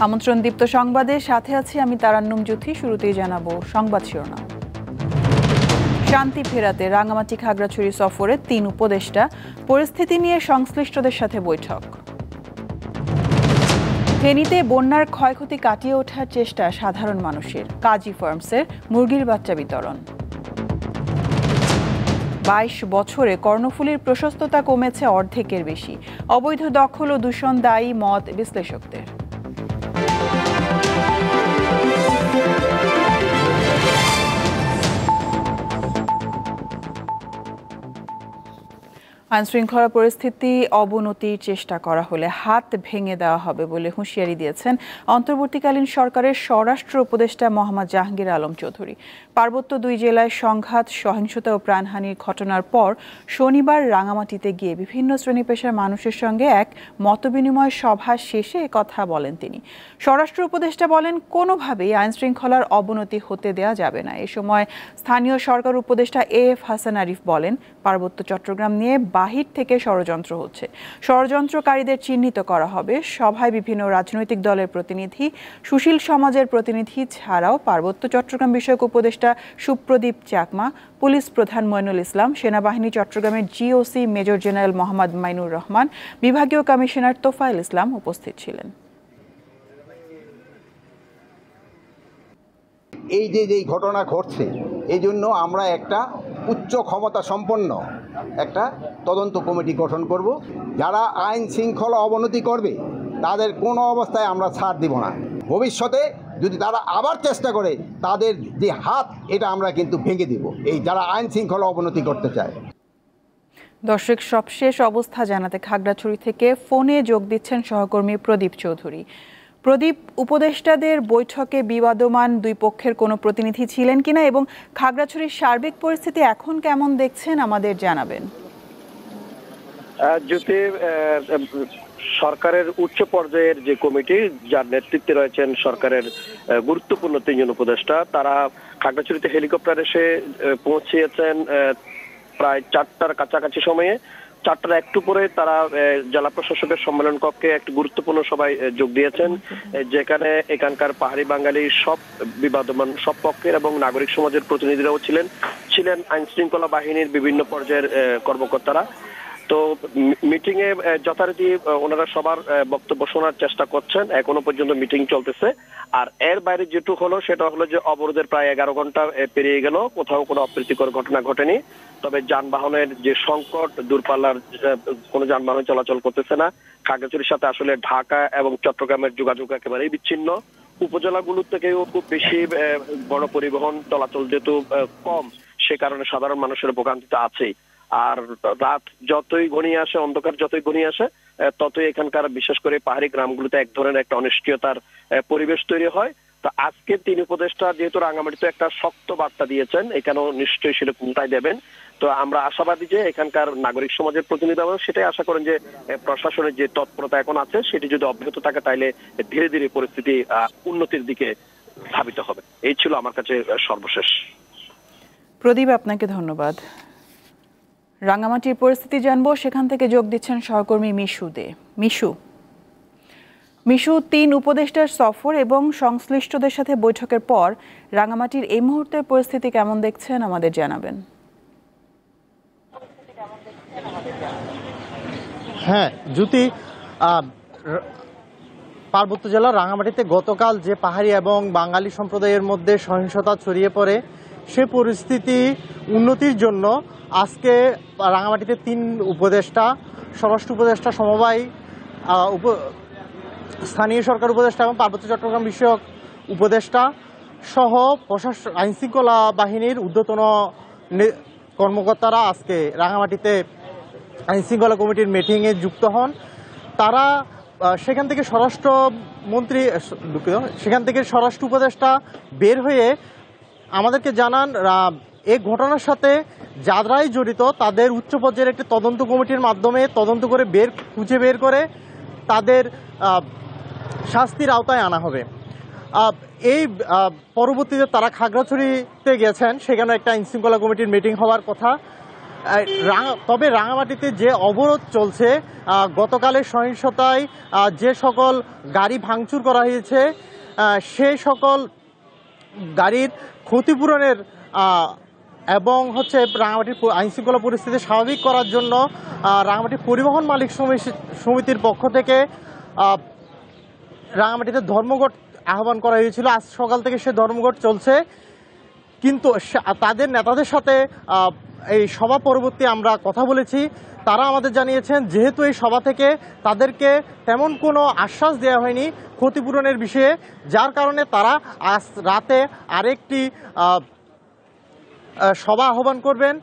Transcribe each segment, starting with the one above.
আমন্ত্রণ দীপ্ত সংবাদের সাথে আছি আমি তারান্নুম জ্যোতি। শুরুতেই জানাবো সংবাদ শিরোনাম। শান্তি ফেরাতে রাঙামাটি খাগড়াছড়ি সফরে ৩ উপদেষ্টা, পরিস্থিতি নিয়ে সংশ্লিষ্টদের সাথে বৈঠক। ফেনীতে বন্যার ক্ষয়ক্ষতি কাটিয়ে ওঠার চেষ্টা সাধারণ মানুষের, কাজী ফার্মসের মুরগির বাচ্চা বিতরণ। ২২ বছরে কর্ণফুলীর প্রশস্ততা কমেছে অর্ধেকের বেশি, অবৈধ দখল ও দূষণ দায়ী মত বিশ্লেষকদের। আইনশৃঙ্খলা পরিস্থিতি অবনতির চেষ্টা করা হলে হাত ভেঙে দেওয়া হবে বলে হুঁশিয়ারি দিয়েছেন অন্তর্বর্তীকালীন সরকারের স্বরাষ্ট্র উপদেষ্টা মোহাম্মদ জাহাঙ্গীর আলম চৌধুরী। পার্বত্য ২ জেলায় সংঘাত, সহিংসতা ও প্রাণহানির ঘটনার পর শনিবার রাঙামাটিতে গিয়ে বিভিন্ন শ্রেণী পেশার মানুষের সঙ্গে এক মতবিনিময় সভা শেষে কথা বলেন তিনি। স্বরাষ্ট্র উপদেষ্টা বলেন, কোনোভাবেই আইনশৃঙ্খলার অবনতি হতে দেওয়া যাবে না। এ সময় স্থানীয় সরকার উপদেষ্টা AF হাসান আরিফ বলেন, পার্বত্য চট্টগ্রাম নিয়ে বাহির থেকে ষড়যন্ত্র হচ্ছে, ষড়যন্ত্রকারীদের চিহ্নিত করা হবে। সভায় বিভিন্ন রাজনৈতিক দলের প্রতিনিধি, সুশীল সমাজের প্রতিনিধি ছাড়াও পার্বত্য চট্টগ্রাম বিষয়ক উপদেষ্টা সুপ্রদীপ চাকমা, পুলিশ প্রধান মইনুল ইসলাম, সেনাবাহিনী চট্টগ্রামের GOC major general Mohammad Mainur Rahman, বিভাগীয় কমিশনার তোফায়েল ইসলাম উপস্থিত ছিলেন। এই যে ঘটনা ঘটছে, এই জন্য আমরা একটা উচ্চ ক্ষমতা সম্পন্ন একটা তদন্ত কমিটি গঠন করব। যারা আইন শৃঙ্খলা অবনতি করবে তাদের কোনো অবস্থায় আমরা ছাড় দিব না। ভবিষ্যতে যদি তারা আবার চেষ্টা করে, তাদের যে হাত, এটা আমরা কিন্তু ভেঙে দিব, এই যারা আইন শৃঙ্খলা অবনতি করতে চায়। দর্শক, সবশেষ অবস্থা জানাতে খাগড়াছড়ি থেকে ফোনে যোগ দিচ্ছেন সহকর্মী প্রদীপ চৌধুরী। প্রদীপ, উপদেষ্টাদের বৈঠকে বিবাদমান 2 পক্ষের কোনো প্রতিনিধি ছিলেন কিনা এবং খাগড়াছড়ির সার্বিক পরিস্থিতি এখন কেমন দেখছেন আমাদের জানাবেন। যদি সরকারের উচ্চ পর্যায়ের যে কমিটি, যার নেতৃত্বে রয়েছেন সরকারের গুরুত্বপূর্ণ 3 জন উপদেষ্টা, তারা খাগড়াছড়িতে হেলিকপ্টার এসে পৌঁছিয়েছেন প্রায় 4টার কাছাকাছি সময়ে। 4টার একটু পরে তারা জেলা প্রশাসকের সম্মেলন কক্ষে একটি গুরুত্বপূর্ণ সভায় যোগ দিয়েছেন, যেখানে এখানকার পাহাড়ি বাঙালি সব বিবাদমান সব পক্ষের এবং নাগরিক সমাজের প্রতিনিধিরাও ছিলেন আইন শৃঙ্খলা বাহিনীর বিভিন্ন পর্যায়ের কর্মকর্তারা। তো মিটিং এ যথারীতি ওনারা সবার বক্তব্য শোনার চেষ্টা করছেন। এখনো পর্যন্ত মিটিং চলতেছে। আর এর বাইরে যেটুকু হলো সেটা হলো যে অবরোধের প্রায় 11 ঘন্টা পেরিয়ে গেল, কোথাও কোনো অপ্রীতিকর ঘটনা ঘটেনি। তবে যানবাহনের যে সংকট, দূরপাল্লার কোনো যানবাহন চলাচল করতেছে না। খাগড়াছড়ির সাথে আসলে ঢাকা এবং চট্টগ্রামের যোগাযোগ একেবারেই বিচ্ছিন্ন। উপজেলাগুলো থেকেও খুব বেশি বড় পরিবহন চলাচল যেহেতু কম, সে কারণে সাধারণ মানুষের ভোগান্তিতে আছেই। আর রাত যতই ঘনিয়ে আসে, অন্ধকার যতই ঘনিয়ে আসে, ততই এখানকার বিশেষ করে পাহাড়ি গ্রামগুলোতে এক ধরনের একটা অনিশ্চয়তার পরিবেশ তৈরি হয়। তো আজকে 3 উপদেষ্টা যেহেতু রাঙামাটিতে একটা শক্ত বার্তা দিয়েছেন, এখানেও নিশ্চয়ই সেরকমটাই দেবেন। তো আমরা আশাবাদী যে এখানকার নাগরিক সমাজের প্রতিনিধিরা সেটাই আশা করেন যে প্রশাসনের যে তৎপরতা এখন আছে সেটি যদি অব্যাহত থাকে, তাইলে ধীরে ধীরে পরিস্থিতি উন্নতির দিকে ধাবিত হবে। এই ছিল আমার কাছে সর্বশেষ। প্রদীপ, আপনাকে ধন্যবাদ। রাঙামাটির পরিস্থিতি জানবো, সেখান থেকে যোগ দিচ্ছেন সহকর্মী মিশু দে। মিশু, 3 উপদেষ্টার সফর এবং সংশ্লিষ্টদের সাথে বৈঠকের পর রাঙামাটির এই মুহূর্তের পরিস্থিতি কেমন দেখছেন আমাদের জানাবেন। হ্যাঁ জ্যোতি, পার্বত্য জেলার রাঙামাটিতে গতকাল যে পাহাড়ি এবং বাঙালি সম্প্রদায়ের মধ্যে সহিংসতা ছড়িয়ে পড়ে, সে পরিস্থিতি উন্নতির জন্য আজকে রাঙামাটিতে 3 উপদেষ্টা, স্বরাষ্ট্র উপদেষ্টা সমবায়, স্থানীয় সরকার উপদেষ্টা এবং পার্বত্য চট্টগ্রাম বিষয়ক উপদেষ্টা সহ আইনশৃঙ্খলা বাহিনীর ঊর্ধ্বতন কর্মকর্তারা আজকে রাঙামাটিতে আইনশৃঙ্খলা কমিটির মিটিংয়ে যুক্ত হন। তারা সেখান থেকে স্বরাষ্ট্র উপদেষ্টা বের হয়ে আমাদেরকে জানান, এই ঘটনার সাথে যারাই জড়িত তাদের উচ্চ পর্যায়ের একটি তদন্ত কমিটির মাধ্যমে তদন্ত করে খুঁজে বের করে তাদের শাস্তির আওতায় আনা হবে। এই পরবর্তীতে তারা খাগড়াছড়িতে গেছেন, সেখানে একটা আইনশৃঙ্খলা কমিটির মিটিং হওয়ার কথা। তবে রাঙামাটিতে যে অবরোধ চলছে, গতকালের সহিংসতায় যে সকল গাড়ি ভাঙচুর করা হয়েছে সেই সকল গাড়ির ক্ষতিপূরণের এবং হচ্ছে রাঙামাটির আইনশৃঙ্খলা পরিস্থিতি স্বাভাবিক করার জন্য রাঙামাটি পরিবহন মালিক সমিতির পক্ষ থেকে রাঙামাটিতে ধর্মঘট আহ্বান করা হয়েছিল। আজ সকাল থেকে সে ধর্মঘট চলছে, কিন্তু তাদের নেতাদের সাথে এই সভা পরবর্তী আমরা কথা বলেছি। তারা আমাদের জানিয়েছেন যেহেতু এই সভা থেকে তাদেরকে তেমন কোনো আশ্বাস দেওয়া হয়নি ক্ষতিপূরণের বিষয়ে, যার কারণে তারা আজ রাতে আরেকটি সভা আহ্বান করবেন।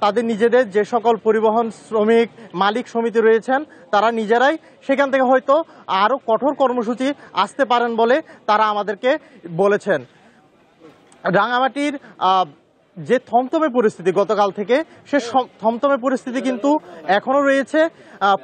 তাদের নিজেদের যে সকল পরিবহন শ্রমিক মালিক সমিতি রয়েছেন তারা নিজেরাই সেখান থেকে হয়তো আরও কঠোর কর্মসূচি আসতে পারেন বলে তারা আমাদেরকে বলেছেন। রাঙামাটির যে থমথমে পরিস্থিতি গতকাল থেকে, সে থমথমে পরিস্থিতি কিন্তু এখনও রয়েছে।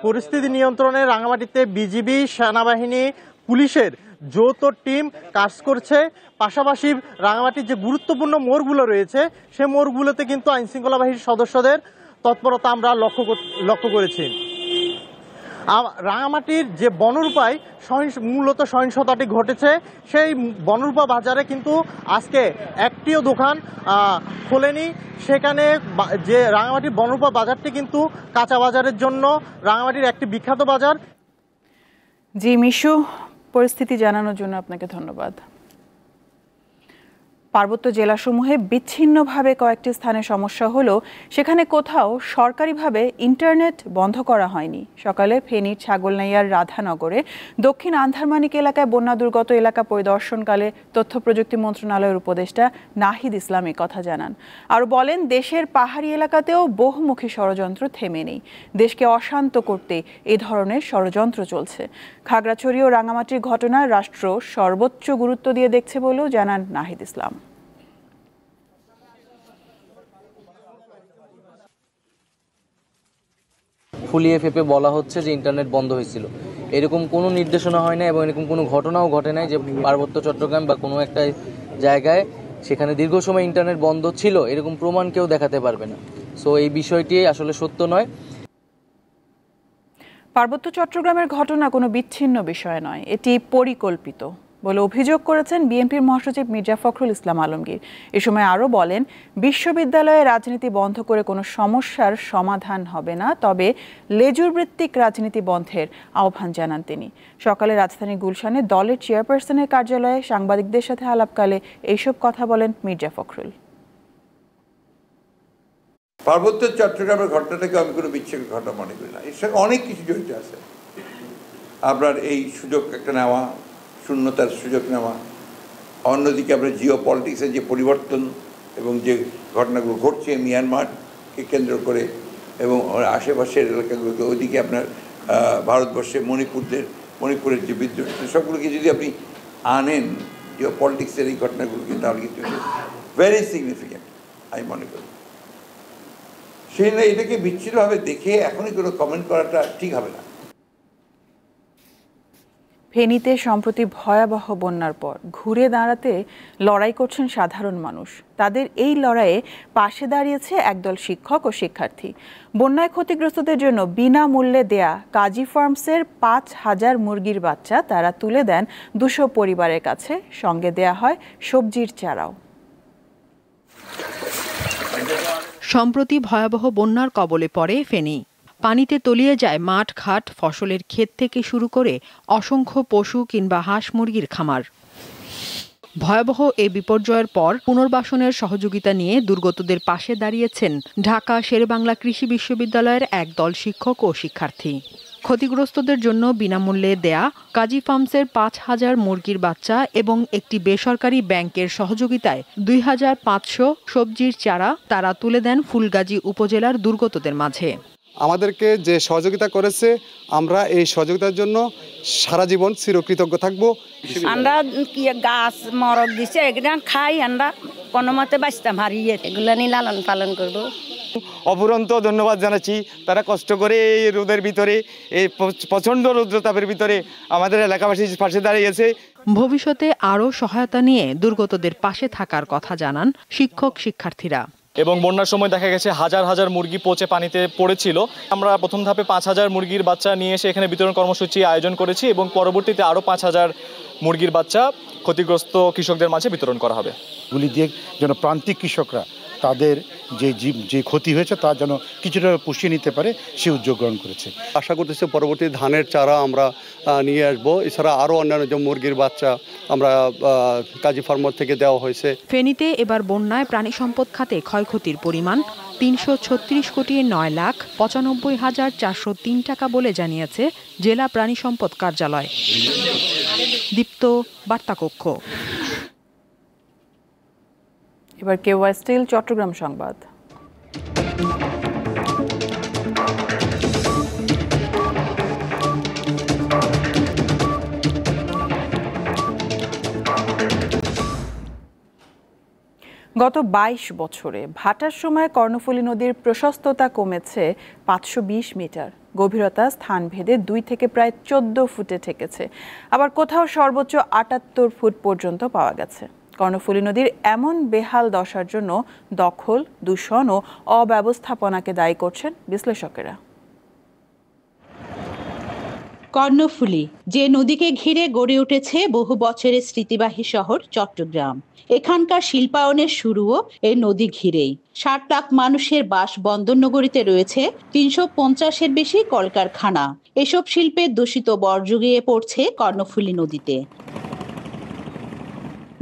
পরিস্থিতি নিয়ন্ত্রণে রাঙামাটিতে বিজিবি, সেনাবাহিনী, পুলিশের যৌথ টিম কাজ করছে। পাশাপাশি রাঙামাটির যে গুরুত্বপূর্ণ মোড়গুলো রয়েছে সে মোড়গুলোতে কিন্তু আইনশৃঙ্খলা বাহিনীর সদস্যদের তৎপরতা আমরা লক্ষ্য করেছি। রাঙামাটির যে বনরূপায় মূলত সহিংসতাটি ঘটেছে, সেই বনরূপা বাজারে কিন্তু আজকে একটিও দোকান খোলেনি। সেখানে যে রাঙামাটির বনরূপা বাজারটি কিন্তু কাঁচা বাজারের জন্য রাঙামাটির একটি বিখ্যাত বাজার। জি মিশু, পরিস্থিতি জানানোর জন্য আপনাকে ধন্যবাদ। পার্বত্য জেলাসমূহে বিচ্ছিন্নভাবে কয়েকটি স্থানে সমস্যা হলেও সেখানে কোথাও সরকারিভাবে ইন্টারনেট বন্ধ করা হয়নি। সকালে ফেনীর ছাগলনাইয়ার রাধানগরে দক্ষিণ আন্ধারমানিক এলাকায় বন্যা দুর্গত এলাকা পরিদর্শনকালে তথ্য প্রযুক্তি মন্ত্রণালয়ের উপদেষ্টা নাহিদ ইসলাম এ কথা জানান। আর বলেন, দেশের পাহাড়ি এলাকাতেও বহুমুখী ষড়যন্ত্র থেমে নেই। দেশকে অশান্ত করতে এ ধরনের ষড়যন্ত্র চলছে। খাগড়াছড়ি ও রাঙামাটির ঘটনায় রাষ্ট্র সর্বোচ্চ গুরুত্ব দিয়ে দেখছে বলেও জানান নাহিদ ইসলাম। ফুলিয়ে ফেপে বলা হচ্ছে যে ইন্টারনেট বন্ধ হয়েছিল, এরকম কোনো নির্দেশনা হয় না এবং এরকম কোনো ঘটনাও ঘটে নাই যে পার্বত্য চট্টগ্রাম বা কোনো একটা জায়গায় সেখানে দীর্ঘ সময় ইন্টারনেট বন্ধ ছিল, এরকম প্রমাণ কেউ দেখাতে পারবে না। সো এই বিষয়টি আসলে সত্য নয়। পার্বত্য চট্টগ্রামের ঘটনা কোনো বিচ্ছিন্ন বিষয় নয়, এটি পরিকল্পিত বলে অভিযোগ করেছেন বিএনপির মহাসচিব মির্জা ফখরুল ইসলাম আলমগীর। এ সময় আরও বলেন, বিশ্ববিদ্যালয়ে রাজনীতি বন্ধ করে কোনো সমস্যার সমাধান হবে না, তবে লেজুর ভিত্তিক রাজনীতি বন্ধের আহ্বান জানান তিনি। সকালে রাজধানী গুলশানে দলের চেয়ারপারসনের কার্যালয়ে সাংবাদিকদের সাথে আলাপকালে এইসব কথা বলেন মির্জা ফখরুল। পার্বত্য চট্টগ্রামের ঘটনাটাকে আমি কোনো বিচ্ছিন্ন ঘটনা মনে করি না, এর সঙ্গে অনেক কিছু জড়িত আছে। আপনার এই সুযোগ একটা নেওয়া, শূন্যতার সুযোগ নেওয়া, অন্যদিকে আপনার জিও পলিটিক্সের যে পরিবর্তন এবং যে ঘটনাগুলো ঘটছে মিয়ানমারকে কেন্দ্র করে এবং আশেপাশের এলাকাগুলোকে, ওইদিকে আপনার ভারতবর্ষে মণিপুরের যে বিদ্রোহ, সবগুলোকে যদি আপনি আনেন জিও পলিটিক্সের এই ঘটনাগুলোকে, তাহলে কিন্তু ভেরি সিগনিফিক্যান্ট আমি মনে করি। সেই জন্য এটাকে বিচ্ছিন্নভাবে দেখে এখনই কোনো কমেন্ট করাটা ঠিক হবে না। ফেনীতে সম্প্রতি ভয়াবহ বন্যার পর ঘুরে দাঁড়াতে লড়াই করছেন সাধারণ মানুষ। তাদের এই লড়াইয়ে পাশে দাঁড়িয়েছে একদল শিক্ষক ও শিক্ষার্থী। বন্যায় ক্ষতিগ্রস্তদের জন্য বিনামূল্যে দেয়া কাজী ফার্মসের ৫,০০০ মুরগির বাচ্চা তারা তুলে দেন ২০০ পরিবারের কাছে, সঙ্গে দেয়া হয় সবজির চারাও। সম্প্রতি ভয়াবহ বন্যার কবলে পড়ে ফেনী। পানিতে তলিয়ে যায় মাঠ ঘাট, ফসলের ক্ষেত থেকে শুরু করে অসংখ্য পশু কিংবা হাঁস মুরগির খামার। ভয়াবহ এই বিপর্যয়ের পর পুনর্বাসনের সহযোগিতা নিয়ে দুর্গতদের পাশে দাঁড়িয়েছেন ঢাকা শেরেবাংলা কৃষি বিশ্ববিদ্যালয়ের একদল শিক্ষক ও শিক্ষার্থী। ক্ষতিগ্রস্তদের জন্য বিনামূল্যে দেয়া কাজী ফার্মসের ৫,০০০ মুরগির বাচ্চা এবং একটি বেসরকারি ব্যাংকের সহযোগিতায় ২৫০০ সবজির চারা তারা তুলে দেন ফুলগাজী উপজেলার দুর্গতদের মাঝে। আমাদেরকে যে সহযোগিতা করেছে, আমরা এই সহযোগিতার জন্য সারা জীবন চিরকৃতজ্ঞ থাকব। আমরা কি গাছ মরক দিছে, এগুলা খাই, আমরা কোনো মতে বাঁচতাম হারিয়ে, এগুলা নিয়ে লালন পালন করবো। অফুরন্ত ধন্যবাদ জানাচ্ছি, তারা কষ্ট করে এই রোদের ভিতরে, এই প্রচণ্ড রৌদ্রতাপের ভিতরে আমাদের এলাকাবাসীর পাশে দাঁড়িয়েছে। ভবিষ্যতে আরও সহায়তা নিয়ে দুর্গতদের পাশে থাকার কথা জানান শিক্ষক শিক্ষার্থীরা। এবং বন্যার সময় দেখা গেছে হাজার হাজার মুরগি পচে পানিতে পড়েছিল। আমরা প্রথম ধাপে 5,000 মুরগির বাচ্চা নিয়ে এসে এখানে বিতরণ কর্মসূচি আয়োজন করেছি এবং পরবর্তীতে আরও 5,000 মুরগির বাচ্চা ক্ষতিগ্রস্ত কৃষকদের মাঝে বিতরণ করা হবে। গুলি দিয়ে যেন প্রান্তিক কৃষকরা তাদের যে ক্ষতি হয়েছে তা যেন কিছুটা পুষিয়ে নিতে পারে সে উদ্যোগ গ্রহণ করেছে। আশা করতেছি পরবর্তী ধানের চারা আমরা নিয়ে আসবো। এছাড়া আরও অন্যান্য যে মুরগির বাচ্চা আমরা কাজী ফার্মার থেকে দেওয়া হয়েছে। ফেনীতে এবার বন্যায় প্রাণী সম্পদ খাতে ক্ষয়ক্ষতির পরিমাণ 336,09,95,403 টাকা বলে জানিয়েছে জেলা প্রাণী সম্পদ কার্যালয়। দীপ্ত বার্তাকক্ষ। এবার কেওয়াই স্টিল চট্টগ্রাম সংবাদ। গত 22 বছরে ভাটার সময় কর্ণফুলী নদীর প্রশস্ততা কমেছে 520 মিটার, গভীরতা স্থানভেদে 2 থেকে প্রায় 14 ফুটে ঠেকেছে। আবার কোথাও সর্বোচ্চ 78 ফুট পর্যন্ত পাওয়া গেছে। কর্ণফুলী নদীর এমন বেহাল দশার জন্য দখল, দূষণ ও অব্যবস্থাপনাকে দায়ী করছেন বিশ্লেষকেরা। কর্ণফুলী যে নদীকে ঘিরে গড়ে উঠেছে বহু বছরের স্মৃতিবাহী শহর চট্টগ্রাম। এখানকার শিল্পায়নের শুরুও এই নদী ঘিরেই। 60 লাখ মানুষের বাস বন্দর নগরীতে রয়েছে 350-এর বেশি কলকারখানা। এসব শিল্পের দূষিত বর্জ্য গিয়ে পড়ছে কর্ণফুলী নদীতে।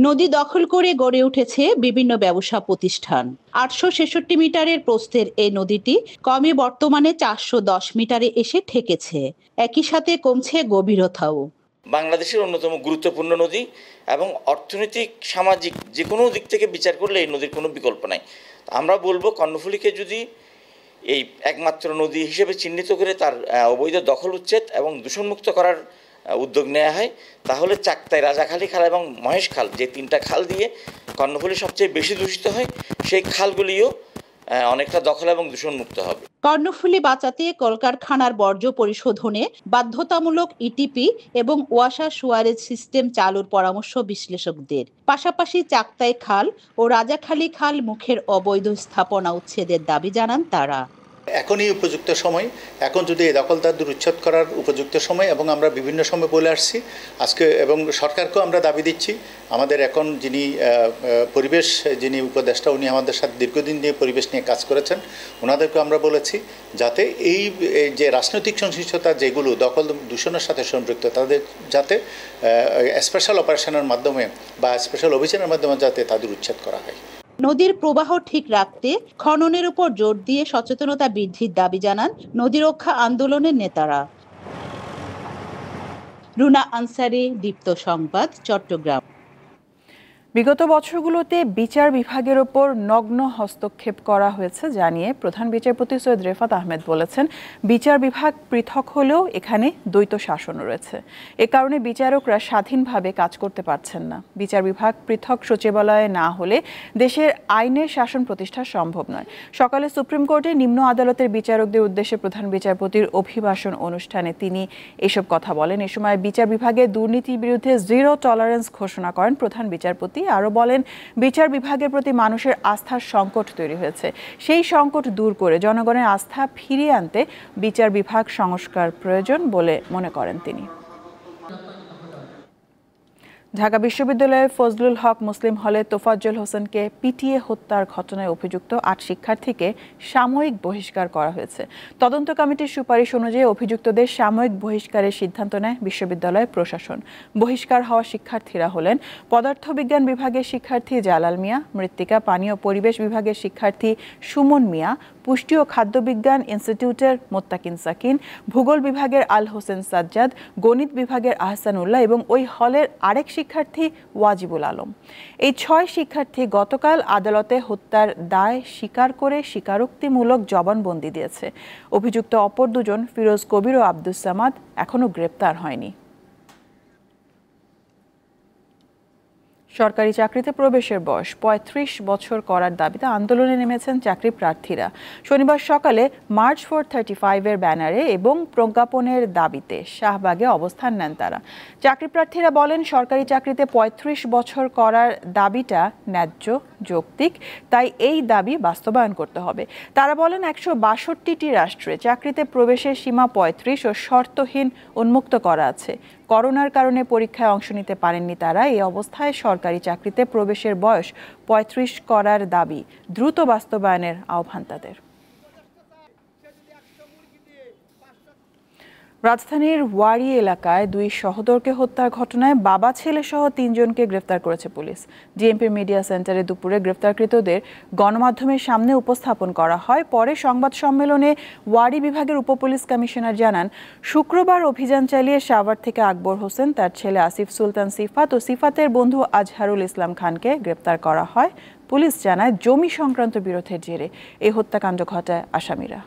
নদী দখল করে গড়ে উঠেছে বিভিন্ন ব্যবসা প্রতিষ্ঠান। 866 মিটারের প্রস্থের এই নদীটি কমে বর্তমানে 410 মিটারে এসে ঠেকেছে। একই সাথে কমছে গভীরতাও। বাংলাদেশের অন্যতম গুরুত্বপূর্ণ নদী এবং অর্থনৈতিক, সামাজিক যে কোনো দিক থেকে বিচার করলে এই নদীর কোনো বিকল্প নাই। আমরা বলবো কর্ণফুলীকে যদি এই একমাত্র নদী হিসেবে চিহ্নিত করে তার অবৈধ দখল উচ্ছেদ এবং দূষণমুক্ত করার উদ্যোগ নেওয়া হয়, তাহলে চাকতাই, রাজাখালী খাল এবং মহেশ খাল, যে 3টা খাল দিয়ে কর্ণফুলী সবচেয়ে বেশি দূষিত হয়, সেই খালগুলিও অনেকটা দখল এবং দূষণমুক্ত হবে। কর্ণফুলী বাঁচাতে কলকারখানার বর্জ্য পরিশোধনে বাধ্যতামূলক ইটিপি এবং ওয়াসার সুয়ারেজ সিস্টেম চালুর পরামর্শ বিশ্লেষকদের। পাশাপাশি চাকতাই খাল ও রাজাখালী খাল মুখের অবৈধ স্থাপনা উচ্ছেদের দাবি জানান তারা। এখনই উপযুক্ত সময়, এখন যদি এই দখলদারদের উচ্ছেদ করার উপযুক্ত সময়, এবং আমরা বিভিন্ন সময় বলে আসছি আজকে, এবং সরকারকেও আমরা দাবি দিচ্ছি। আমাদের এখন পরিবেশ যিনি উপদেষ্টা, উনি আমাদের সাথে দীর্ঘদিন নিয়ে পরিবেশ নিয়ে কাজ করেছেন, ওনাদেরকে আমরা বলেছি যাতে এই যে রাজনৈতিক সংশ্লিষ্টতা যেগুলো দখল দূষণের সাথে সম্পৃক্ত, তাদের যাতে স্পেশাল অপারেশনের মাধ্যমে বা স্পেশাল অভিযানের মাধ্যমে যাতে তাদের উচ্ছেদ করা হয়। নদীর প্রবাহ ঠিক রাখতে খননের উপর জোর দিয়ে সচেতনতা বৃদ্ধির দাবি জানান নদী রক্ষা আন্দোলনের নেতারা। রুনা আনসারি, দীপ্ত সংবাদ, চট্টগ্রাম। বিগত বছরগুলোতে বিচার বিভাগের ওপর নগ্ন হস্তক্ষেপ করা হয়েছে জানিয়ে প্রধান বিচারপতি সৈয়দ রেফাত আহমেদ বলেছেন, বিচার বিভাগ পৃথক হলেও এখানে দ্বৈত শাসন রয়েছে। এ কারণে বিচারকরা স্বাধীনভাবে কাজ করতে পারছেন না। বিচার বিভাগ পৃথক সচিবালয়ে না হলে দেশের আইনের শাসন প্রতিষ্ঠা সম্ভব নয়। সকালে সুপ্রিম কোর্টে নিম্ন আদালতের বিচারকদের উদ্দেশ্যে প্রধান বিচারপতির অভিভাষণ অনুষ্ঠানে তিনি এসব কথা বলেন। এ সময় বিচার বিভাগে দুর্নীতির বিরুদ্ধে 0 টলারেন্স ঘোষণা করেন প্রধান বিচারপতি। আরও বলেন, বিচার বিভাগের প্রতি মানুষের আস্থার সংকট তৈরি হয়েছে। সেই সংকট দূর করে জনগণের আস্থা ফিরিয়ে আনতে বিচার বিভাগ সংস্কার প্রয়োজন বলে মনে করেন তিনি। ঢাকা বিশ্ববিদ্যালয়ের ফজলুল হক মুসলিম হলে তোফাজ্জল হোসেনকে পিটিয়ে হত্যার ঘটনায় অভিযুক্ত 8 শিক্ষার্থীকে সাময়িক বহিষ্কার করা হয়েছে। তদন্ত কমিটির সুপারিশ অনুযায়ী অভিযুক্তদের সাময়িক বহিষ্কারের সিদ্ধান্ত নেয় বিশ্ববিদ্যালয় প্রশাসন। বহিষ্কার হওয়া শিক্ষার্থীরা হলেন পদার্থবিজ্ঞান বিভাগের শিক্ষার্থী জালাল মিয়া, মৃত্তিকা পানি ও পরিবেশ বিভাগের শিক্ষার্থী সুমন মিয়া, পুষ্টি ও খাদ্য বিজ্ঞান ইনস্টিটিউটের মোত্তাকিন সাকিন, ভূগোল বিভাগের আল হোসেন সাজ্জাদ, গণিত বিভাগের আহসানুল্লাহ এবং ওই হলের আরেক শিক্ষার্থী ওয়াজিবুল আলম। এই 6 শিক্ষার্থী গতকাল আদালতে হত্যার দায় স্বীকার করে স্বীকারোক্তিমূলক জবানবন্দি দিয়েছে। অভিযুক্ত অপর 2 জন ফিরোজ কবির ও আব্দুস সামাদ এখনও গ্রেপ্তার হয়নি। সরকারি চাকরিতে প্রবেশের বয়স 35 বছর করার দাবিতে আন্দোলনে নেমেছেন চাকরি প্রার্থীরা। শনিবার সকালে মার্চ ফর 35-এর ব্যানারে এবং প্রজ্ঞাপনের দাবিতে শাহবাগে অবস্থান নেন তারা। চাকরি প্রার্থীরা বলেন, সরকারি চাকরিতে 35 বছর করার দাবিটা ন্যায্য, যৌক্তিক, তাই এই দাবি বাস্তবায়ন করতে হবে। তারা বলেন 162টি রাষ্ট্রে চাকরিতে প্রবেশের সীমা 35 ও শর্তহীন উন্মুক্ত করা আছে। করোনার কারণে পরীক্ষায় অংশ নিতে পারেননি তারা। এই অবস্থায় সরকারি চাকরিতে প্রবেশের বয়স 35 করার দাবি দ্রুত বাস্তবায়নের আহ্বান তাদের। রাজধানীর ওয়ারি এলাকায় 2 সহোদরকে হত্যার ঘটনায় বাবা ছেলে সহ 3 জনকে গ্রেফতার করেছে পুলিশ। ডিএমপি মিডিয়া সেন্টারে দুপুরে গ্রেফতারকৃতদের গণমাধ্যমের সামনে উপস্থাপন করা হয়। পরে সংবাদ সম্মেলনে ওয়ারি বিভাগের উপপুলিশ কমিশনার জানান, শুক্রবার অভিযান চালিয়ে সাভার থেকে আকবর হোসেন, তার ছেলে আসিফ সুলতান সিফাত ও সিফাতের বন্ধু আজহারুল ইসলাম খানকে গ্রেফতার করা হয়। পুলিশ জানায়, জমি সংক্রান্ত বিরোধের জেরে এই হত্যাকাণ্ড ঘটায় আসামিরা।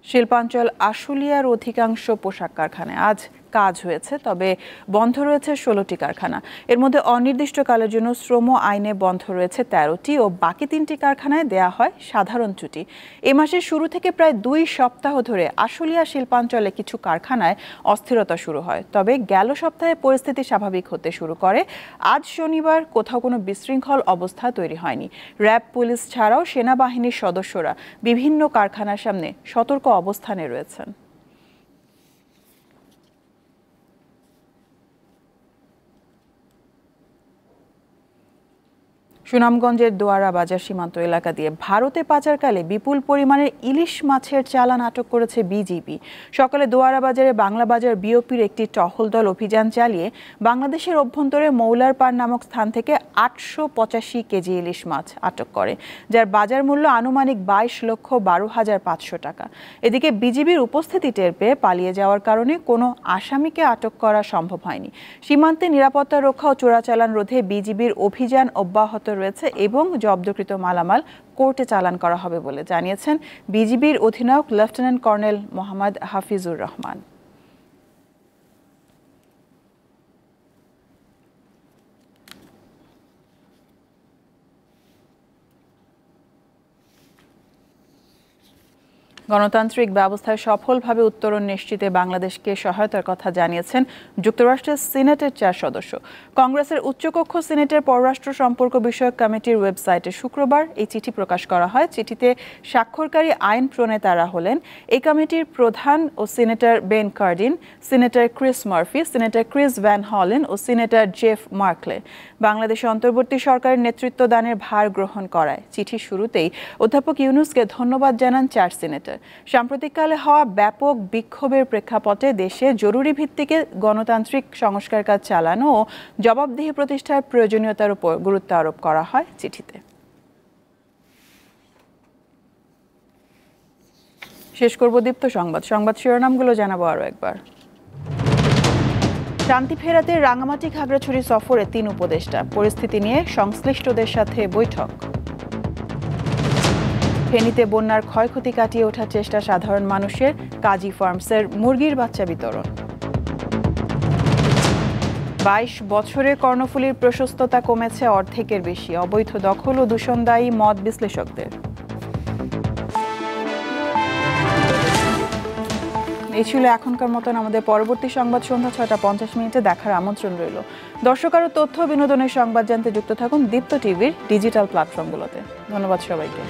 শিল্পাঞ্চল আশুলিয়ার অধিকাংশ পোশাক কারখানায় আজ কাজ হয়েছে, তবে বন্ধ রয়েছে 16টি কারখানা। এর মধ্যে অনির্দিষ্টকালের জন্য শ্রম আইনে বন্ধ রয়েছে 13টি ও বাকি 3টি কারখানায় দেয়া হয় সাধারণ ছুটি। এ মাসের শুরু থেকে প্রায় 2 সপ্তাহ ধরে আশুলিয়া শিল্পাঞ্চলে কিছু কারখানায় অস্থিরতা শুরু হয়, তবে গেল সপ্তাহে পরিস্থিতি স্বাভাবিক হতে শুরু করে। আজ শনিবার কোথাও কোনো বিশৃঙ্খল অবস্থা তৈরি হয়নি। র্যাব, পুলিশ ছাড়াও সেনাবাহিনীর সদস্যরা বিভিন্ন কারখানার সামনে সতর্ক অবস্থানে রয়েছেন। সুনামগঞ্জের দোয়ারা বাজার সীমান্ত এলাকা দিয়ে ভারতে পাচারকালে বিপুল পরিমাণের ইলিশ মাছের চালান আটক করেছে বিজিবি। সকালে দোয়ারা বাজারে বাংলা বাজার বিওপির একটি টহল দল অভিযান চালিয়ে বাংলাদেশের অভ্যন্তরে মৌলারপাড় নামক স্থান থেকে 885 কেজি ইলিশ মাছ আটক করে, যার বাজার মূল্য আনুমানিক 22,12,500 টাকা। এদিকে বিজিবির উপস্থিতি টের পেয়ে পালিয়ে যাওয়ার কারণে কোনো আসামিকে আটক করা সম্ভব হয়নি। সীমান্তে নিরাপত্তা রক্ষা ও চোরাচালান রোধে বিজিবির অভিযান অব্যাহত রয়েছে এবং জব্দকৃত মালামাল কোর্টে চালান করা হবে বলে জানিয়েছেন বিজিবির অধিনায়ক লেফটেন্যান্ট কর্নেল মোহাম্মদ হাফিজুর রহমান। গণতান্ত্রিক ব্যবস্থায় সফলভাবে উত্তরণ নিশ্চিতে বাংলাদেশকে সহায়তার কথা জানিয়েছেন যুক্তরাষ্ট্রের সিনেটের 4 সদস্য। কংগ্রেসের উচ্চকক্ষ সিনেটের পররাষ্ট্র সম্পর্ক বিষয়ক কমিটির ওয়েবসাইটে শুক্রবার এই চিঠি প্রকাশ করা হয়। চিঠিতে স্বাক্ষরকারী আইন প্রণেতারা হলেন এই কমিটির প্রধান ও senator Ben Cardin, senator Chris Murphy, senator Chris Van Hollen ও সিনেটর জেফ মার্কলে। বাংলাদেশে অন্তর্বর্তী সরকারের নেতৃত্ব দানের ভার গ্রহণ করায় চিঠির শুরুতেই অধ্যাপক ইউনুসকে ধন্যবাদ জানান 4 সিনেটর। সাম্প্রতিককালে হওয়া ব্যাপক বিক্ষোভের প্রেক্ষাপটে দেশে জরুরি ভিত্তিতে গণতান্ত্রিক সংস্কার কাজ চালানো ও জবাবদিহি প্রতিষ্ঠার প্রয়োজনীয়তার উপর গুরুত্ব আরোপ করা হয় চিঠিতে। শেষ করব দীপ্ত সংবাদ শিরোনামগুলো জানাবো আরো একবার। শান্তি ফেরাতে রাঙামাটি খাগড়াছড়ি সফরে 3 উপদেষ্টা, পরিস্থিতি নিয়ে সংশ্লিষ্টদের সাথে বৈঠক। ফেনীতে বন্যার ক্ষয়ক্ষতি কাটিয়ে ওঠার চেষ্টা সাধারণ মানুষের, কাজী ফার্মসের মুরগির বাচ্চা বিতরণ। 22 বছরে কর্ণফুলীর প্রশস্ততা কমেছে অর্ধেকের বেশি, অবৈধ দখল ও দূষণ দায়ী মত বিশ্লেষকদের। এই ছিল এখনকার মতন। আমাদের পরবর্তী সংবাদ সন্ধ্যা 6:50 দেখার আমন্ত্রণ রইল। দর্শক আরও তথ্য বিনোদনের সংবাদ জানতে যুক্ত থাকুন দীপ্ত টিভির ডিজিটাল প্ল্যাটফর্মগুলোতে। ধন্যবাদ সবাইকে।